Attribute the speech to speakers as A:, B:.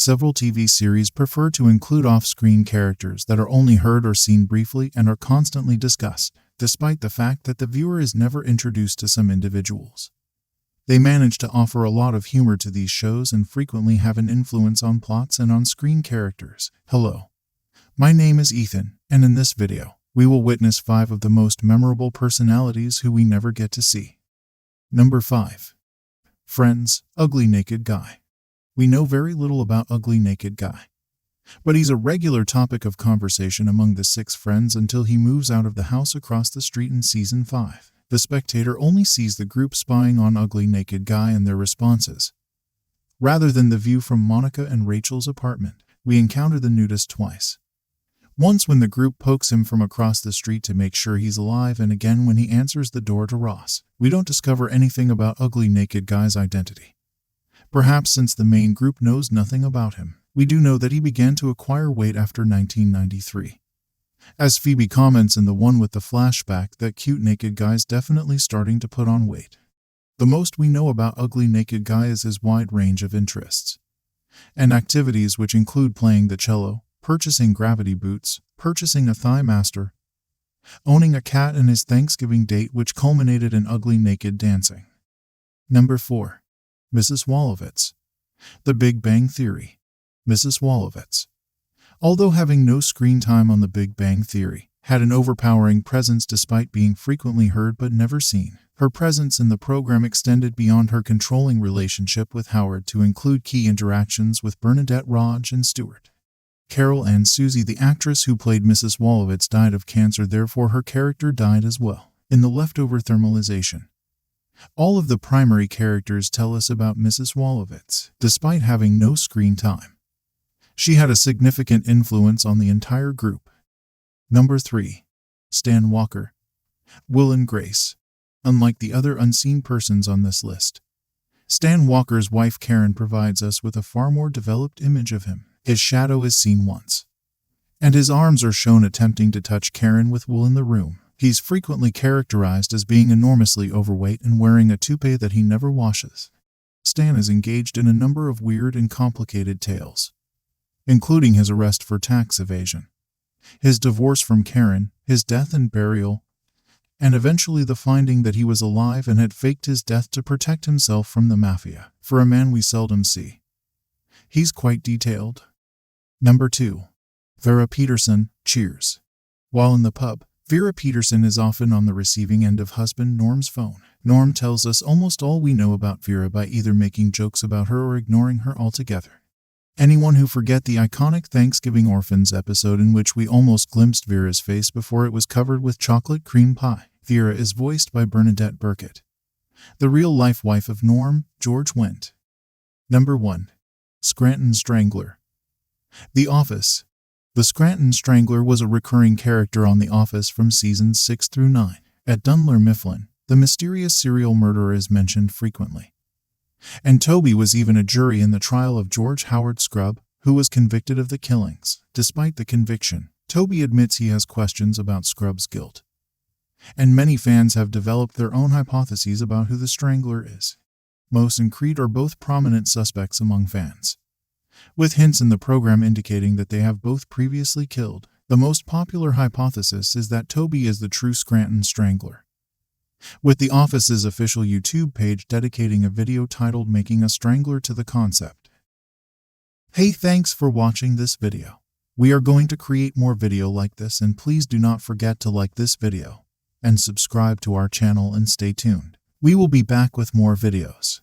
A: Several TV series prefer to include off-screen characters that are only heard or seen briefly and are constantly discussed, despite the fact that the viewer is never introduced to some individuals. They manage to offer a lot of humor to these shows and frequently have an influence on plots and on-screen characters. Hello. My name is Ethan, and in this video, we will witness 5 of the most memorable personalities who we never get to see. Number 5. Friends, Ugly Naked Guy. We know very little about Ugly Naked Guy, but he's a regular topic of conversation among the 6 friends until he moves out of the house across the street in Season 5. The spectator only sees the group spying on Ugly Naked Guy and their responses. Rather than the view from Monica and Rachel's apartment, we encounter the nudist twice. Once when the group pokes him from across the street to make sure he's alive, and again when he answers the door to Ross. We don't discover anything about Ugly Naked Guy's identity. Perhaps since the main group knows nothing about him, we do know that he began to acquire weight after 1993. As Phoebe comments in the one with the flashback, that cute naked guy's definitely starting to put on weight. The most we know about Ugly Naked Guy is his wide range of interests and activities, which include playing the cello, purchasing gravity boots, purchasing a thigh master, owning a cat, and his Thanksgiving date, which culminated in ugly naked dancing. Number 4. Mrs. Wolowitz. The Big Bang Theory. Mrs. Wolowitz, although having no screen time on The Big Bang Theory, had an overpowering presence despite being frequently heard but never seen. Her presence in the program extended beyond her controlling relationship with Howard to include key interactions with Bernadette, Raj, and Stuart. Carol Ann Susie, the actress who played Mrs. Wolowitz, died of cancer, therefore her character died as well. In the leftover thermalization, all of the primary characters tell us about Mrs. Wolowitz. Despite having no screen time, she had a significant influence on the entire group. Number 3. Stan Walker. Will and Grace. Unlike the other unseen persons on this list, Stan Walker's wife Karen provides us with a far more developed image of him. His shadow is seen once, and his arms are shown attempting to touch Karen with Will in the room. He's frequently characterized as being enormously overweight and wearing a toupee that he never washes. Stan is engaged in a number of weird and complicated tales, including his arrest for tax evasion, his divorce from Karen, his death and burial, and eventually the finding that he was alive and had faked his death to protect himself from the mafia. For a man we seldom see, he's quite detailed. Number 2. Vera Peterson. Cheers. While in the pub, Vera Peterson is often on the receiving end of husband Norm's phone. Norm tells us almost all we know about Vera by either making jokes about her or ignoring her altogether. Anyone who forget the iconic Thanksgiving Orphans episode in which we almost glimpsed Vera's face before it was covered with chocolate cream pie? Vera is voiced by Bernadette Burkett, the real-life wife of Norm, George Wendt. Number 1. Scranton Strangler. The Office. The Scranton Strangler was a recurring character on The Office from seasons 6 through 9. At Dunder Mifflin, the mysterious serial murderer is mentioned frequently, and Toby was even a jury in the trial of George Howard Scrubb, who was convicted of the killings. Despite the conviction, Toby admits he has questions about Scrubb's guilt, and many fans have developed their own hypotheses about who the Strangler is. Mose and Creed are both prominent suspects among fans, with hints in the program indicating that they have both previously killed. The most popular hypothesis is that Toby is the true Scranton Strangler, with The Office's official YouTube page dedicating a video titled "Making a Strangler" to the concept. Hey, thanks for watching this video. We are going to create more video like this, and please do not forget to like this video and subscribe to our channel and stay tuned. We will be back with more videos.